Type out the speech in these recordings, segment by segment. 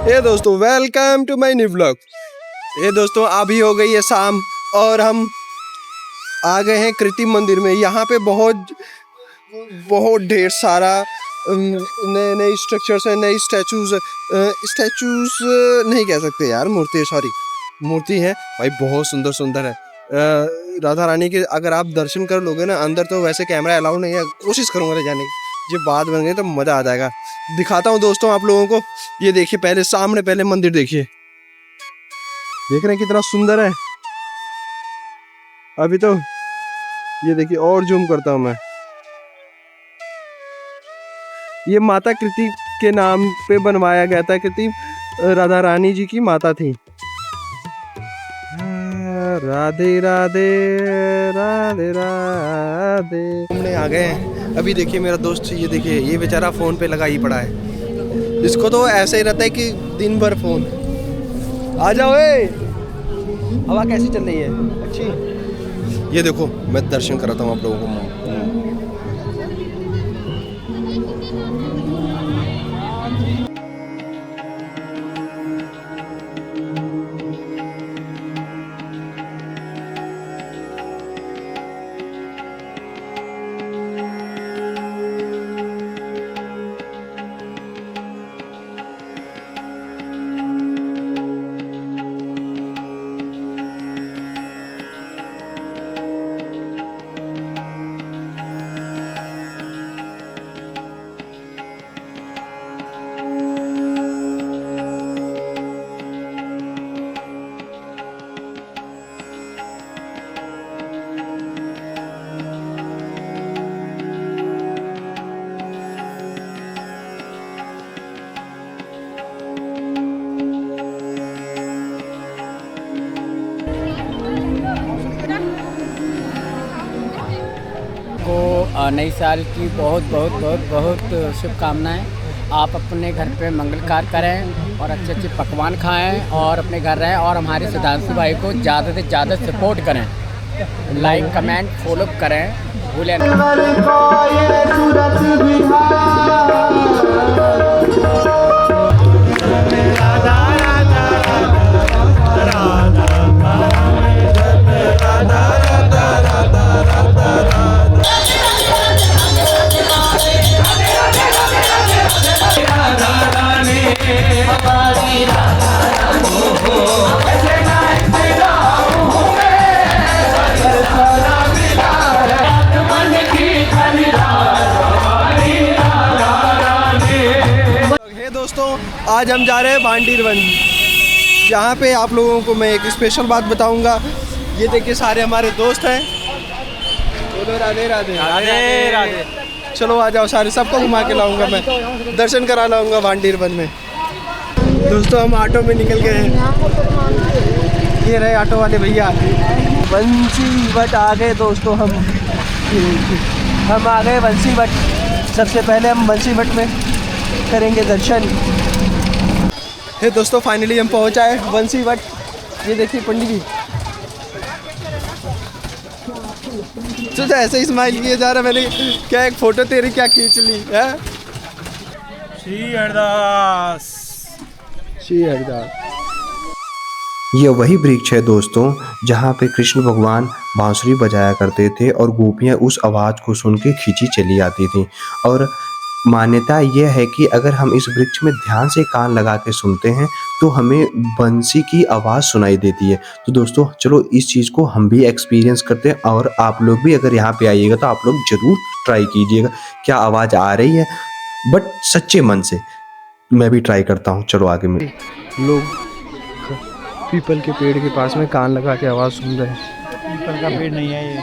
ये दोस्तों welcome to my new vlog. ये दोस्तों अभी हो गई है शाम और हम आ गए हैं कृत्रिम मंदिर में। यहाँ पे बहुत ढेर सारा नए नए स्ट्रक्चर्स हैं, नई स्टैचूज नहीं कह सकते यार, मूर्ति है भाई, बहुत सुंदर सुंदर है। राधा रानी के अगर आप दर्शन कर लोगे ना अंदर, तो वैसे कैमरा अलाउड नहीं है, कोशिश करूँगा ले जाने की। जब बात बन गई तो मज़ा आ जाएगा। दिखाता हूँ दोस्तों आप लोगों को। ये देखिए पहले मंदिर देखिए, देख रहे हैं कितना सुंदर है। अभी तो ये देखिए और जूम करता हूँ मैं। ये माता कृति के नाम पे बनवाया गया था। कृति राधा रानी जी की माता थी। राधे राधे राधे राधे। घूमने आ गए हैं। अभी देखिए मेरा दोस्त, ये देखिए ये बेचारा फोन पे लगा ही पड़ा है। इसको तो ऐसे ही रहता है कि दिन भर फोन। आ जाओ ए, हवा कैसी चल रही है? अच्छी। ये देखो मैं दर्शन कराता हूँ आप लोगों को। नई साल की बहुत शुभकामनाएं। आप अपने घर पे मंगल कार्य करें और अच्छे अच्छे पकवान खाएं और अपने घर रहें और हमारे सिद्धांशु भाई को ज़्यादा से ज़्यादा सपोर्ट करें। लाइक कमेंट फॉलो करें, भूलें आज हम जा रहे हैं भांडीर वन। यहाँ पे आप लोगों को मैं एक स्पेशल बात बताऊंगा। ये देखिए सारे हमारे दोस्त हैं। बोलो राधे राधे राधे राधे। चलो आ जाओ सारे, सबको घुमा के लाऊंगा, मैं दर्शन करा लाऊंगा भांडीर वन में। दोस्तों हम ऑटो में निकल गए हैं। ये रहे ऑटो वाले भैया। बंसी बट आ गए दोस्तों, हम आ गए बंसी बट। सबसे पहले हम बंसी बट में करेंगे दर्शन। हे दोस्तों फाइनली हम पहुंच आए बंसी बट। ये देखिए पंडित जी, तुझे ऐसे ही स्माइल किए जा रहा। मैंने क्या एक फोटो तेरी क्या खींच ली है। श्री हरदास। यह वही वृक्ष है दोस्तों जहाँ पे कृष्ण भगवान बांसुरी बजाया करते थे और गोपियाँ उस आवाज़ को सुन के खींची चली आती थी। और मान्यता यह है कि अगर हम इस वृक्ष में ध्यान से कान लगा के सुनते हैं तो हमें बंसी की आवाज़ सुनाई देती है। तो दोस्तों चलो इस चीज़ को हम भी एक्सपीरियंस करते हैं और आप लोग भी अगर यहाँ पे आइएगा तो आप लोग ज़रूर ट्राई कीजिएगा। क्या आवाज़ आ रही है, बट सच्चे मन से। मैं भी ट्राई करता हूँ। चलो आगे में लोग पीपल के पेड़ के पास में कान लगा के आवाज़ सुन रहे हैं। पीपल का पेड़ नहीं है ये,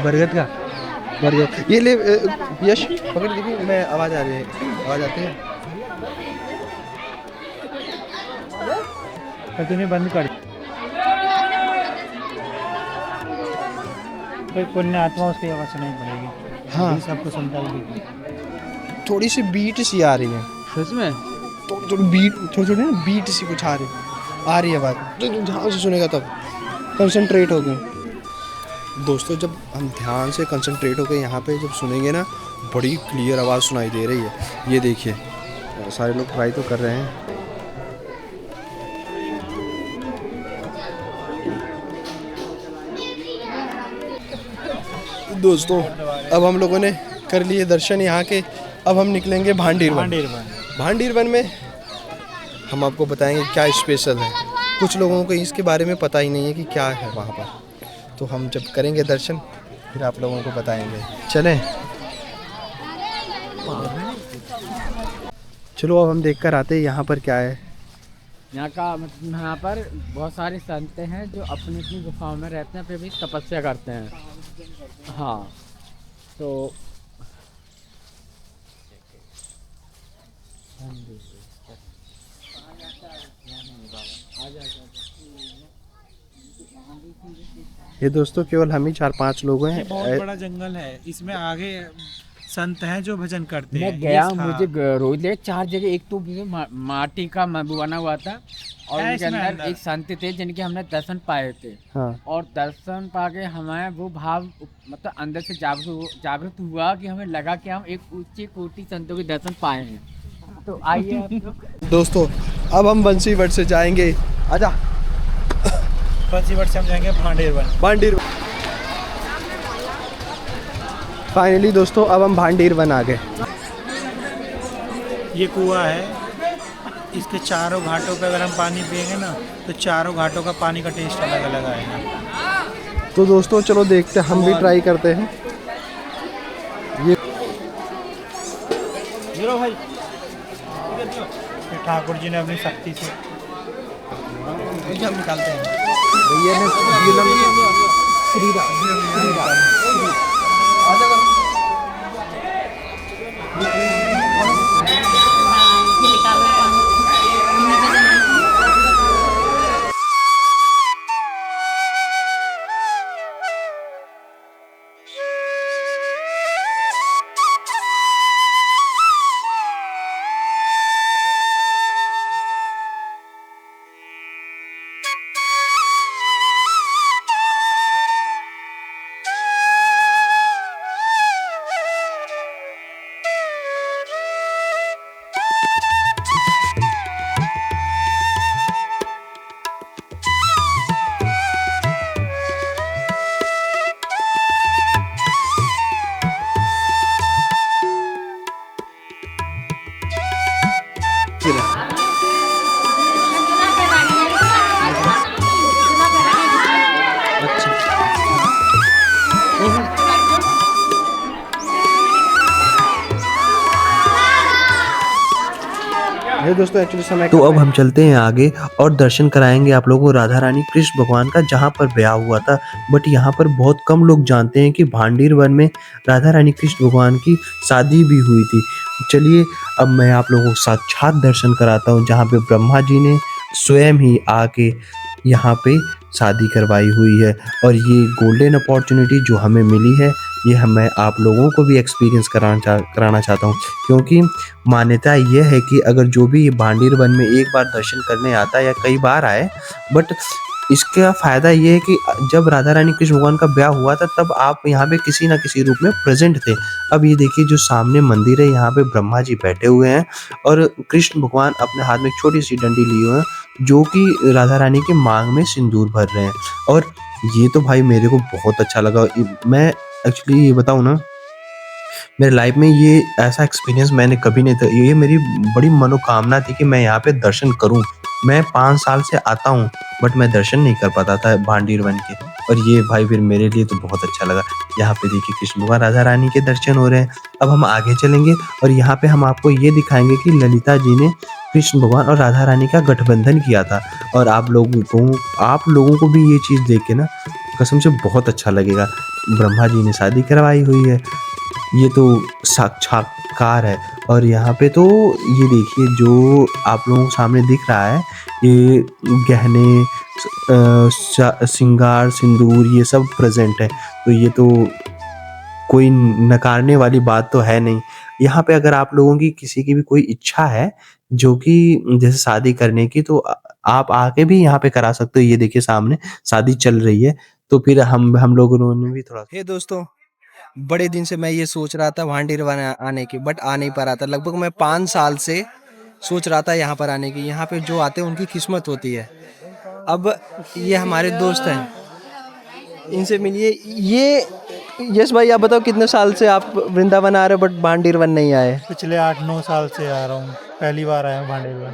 बरगद का। ये ले यश पकड़, देखिए मैं आवाज़ आ रही है, आवाज़ आती है। तूने बंद कर। कोई पुण्य आत्मा उसकी आवाज़ सुनाई पड़ेगी। हाँ सबको सुनता है। थोड़ी सी बीट सी आ रही है सच में। थोड़ी ना बीट सी कुछ आ रही है आवाज़। तो ध्यान से सुनेगा तब कंसंट्रेट हो गए। दोस्तों जब हम ध्यान से कंसंट्रेट होकर यहाँ पे जब सुनेंगे ना, बड़ी क्लियर आवाज़ सुनाई दे रही है। ये देखिए सारे लोग ट्राई तो कर रहे हैं। दोस्तों अब हम लोगों ने कर लिए दर्शन यहाँ के। अब हम निकलेंगे भांडीर वन। भांडीर वन में हम आपको बताएंगे क्या स्पेशल है। कुछ लोगों को इसके बारे में पता ही नहीं है कि क्या है वहाँ पर, तो हम जब करेंगे दर्शन फिर आप लोगों को बताएंगे। चलें, चलो अब हम देख कर आते हैं यहाँ पर क्या है। यहाँ का मतलब यहाँ पर बहुत सारे संत हैं जो अपनी अपनी गुफाओं में रहते हैं, फिर भी तपस्या करते हैं। हाँ, तो ये दोस्तों केवल हम ही 4-5 लोग हैं। बहुत बड़ा जंगल है, इसमें आगे संत हैं जो भजन करते हैं। मैं गया, मुझे रोज ले 4 जगह। एक तो माटी का बना हुआ था और उनके अंदर एक संत थे जिनके हमने दर्शन पाए थे। हाँ। और दर्शन पाके हमें वो भाव मतलब अंदर से जागृत हुआ कि हमें लगा कि हम एक ऊंची कोटि संतों के दर्शन पाए हैं। तो आइए आप लोग। दोस्तों अब हम बंसीवट से जाएंगे। आजा, बंसीवट से हम जाएंगे भांडेर वन। भांडीर। फाइनली दोस्तों अब हम भांडीर वन आ गए। ये कुआं है, इसके चारों घाटों पे अगर हम पानी पिएंगे ना तो चारों घाटों का पानी का टेस्ट अलग अलग आएगा। तो दोस्तों चलो देखते हैं, हम भी ट्राई करते हैं। ये भाई ठाकुर जी ने अपनी शक्ति से हम निकालते हैं। भैया ने दोस्तों एक्चुअली समय तो अब हम चलते हैं आगे और दर्शन कराएंगे आप लोगों को राधा रानी कृष्ण भगवान का, जहाँ पर ब्याह हुआ था। बट यहाँ पर बहुत कम लोग जानते हैं कि भांडीर वन में राधा रानी कृष्ण भगवान की शादी भी हुई थी। चलिए अब मैं आप लोगों को साक्षात दर्शन कराता हूँ, जहाँ पे ब्रह्मा जी ने स्वयं ही आके यहाँ पे शादी करवाई हुई है। और ये गोल्डन अपॉर्चुनिटी जो हमें मिली है, ये मैं आप लोगों को भी एक्सपीरियंस कराना चाहता हूँ, क्योंकि मान्यता यह है कि अगर जो भी ये भांडीर वन में एक बार दर्शन करने आता है या कई बार आए, बट इसका फ़ायदा ये है कि जब राधा रानी कृष्ण भगवान का ब्याह हुआ था तब आप यहाँ पे किसी ना किसी रूप में प्रेजेंट थे। अब ये देखिए जो सामने मंदिर है, यहाँ पे ब्रह्मा जी बैठे हुए हैं और कृष्ण भगवान अपने हाथ में एक छोटी सी डंडी लिए हुए हैं, जो कि राधा रानी के मांग में सिंदूर भर रहे हैं। और ये तो भाई मेरे को बहुत अच्छा लगा। मैं एक्चुअली ये बताऊँ ना, मेरे लाइफ में ये ऐसा एक्सपीरियंस मैंने कभी नहीं था। ये मेरी बड़ी मनोकामना थी कि मैं यहाँ पे दर्शन करूँ। मैं 5 साल से आता हूँ बट मैं दर्शन नहीं कर पाता था भांडीर वन के, और ये भाई फिर मेरे लिए तो बहुत अच्छा लगा। यहाँ पे देखिए कृष्ण भगवान राधा रानी के दर्शन हो रहे हैं। अब हम आगे चलेंगे और यहाँ पे हम आपको ये दिखाएंगे कि ललिता जी ने कृष्ण भगवान और राधा रानी का गठबंधन किया था। और आप लोगों को भी ये चीज़ देख के ना कसम से बहुत अच्छा लगेगा। ब्रह्मा जी ने शादी करवाई हुई है, ये तो साक्षात्कार है। और यहाँ पे तो ये देखिए जो आप लोगों को सामने दिख रहा है, ये गहने, श्रृंगार, सिंदूर, ये सब प्रेजेंट है। तो ये तो कोई नकारने वाली बात तो है नहीं। यहाँ पे अगर आप लोगों की किसी की भी कोई इच्छा है जो कि जैसे शादी करने की, तो आप आके भी यहाँ पे करा सकते हो। ये देखिए सामने शादी चल रही है। तो फिर हम लोगों ने भी थोड़ा हे दोस्तों, बड़े दिन से मैं ये सोच रहा था भांडीर वन आने की, बट आ नहीं पा रहा था। लगभग मैं 5 साल से सोच रहा था यहाँ पर आने की। यहाँ पे जो आते हैं उनकी किस्मत होती है। अब ये हमारे दोस्त हैं, इनसे मिलिए। ये यस भाई, आप बताओ कितने साल से आप वृंदावन आ रहे हो बट भांडीरवन नहीं आए? पिछले 8-9 साल से आ रहा हूँ, पहली बार आया हूँ भांडेरवन।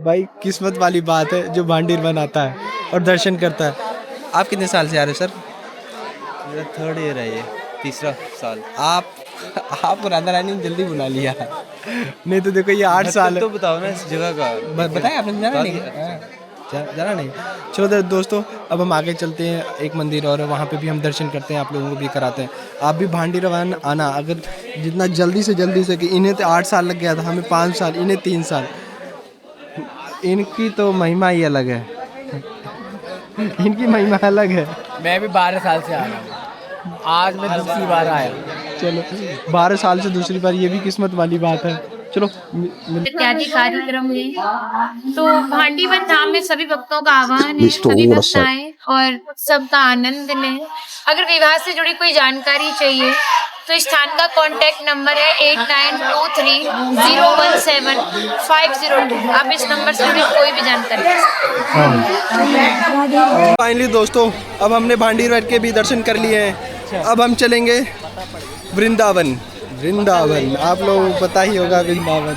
भाई किस्मत वाली बात है जो भांडीरवन आता है और दर्शन करता है। आप कितने साल से आ रहे हो सर? मेरा 3rd ईयर है, ये 3रा साल। आप राधा रानी ने जल्दी बुला लिया नहीं तो देखो ये 8 साल है। तो बताओ ना इस जगह का। बताया आपने? जाना नहीं? जाना नहीं। चलो दोस्तों, अब हम आगे चलते हैं, एक मंदिर और वहाँ पे भी हम दर्शन करते हैं, आप लोगों को भी कराते हैं। आप भी भांडीरवन आना, अगर जितना जल्दी से जल्दी से, कि इन्हें तो 8 साल लग गया था, हमें 5 साल, इन्हें 3 साल। इनकी तो महिमा ही अलग है इनकी महिमा अलग है। मैं भी 12 साल से आ रहा हूँ, आज मैं दूसरी बार आया हूँ। चलो 12 साल से दूसरी बार, ये भी किस्मत वाली बात है। चलो इत्यादि कार्यक्रम है। तो भांडीवन धाम में सभी भक्तों का आह्वान है, सभी भक्त आए और सबका आनंद लें। अगर विवाह से जुड़ी कोई जानकारी चाहिए तो स्थान का कॉन्टैक्ट नंबर है 8923 017 502। आप इस नंबर से भी कोई भी जानकारी ले सकते हैं। फाइनली दोस्तों, अब हमने भांडीरवन के भी दर्शन कर लिए हैं। अब हम चलेंगे वृंदावन। आप लोगों को पता ही होगा वृंदावन।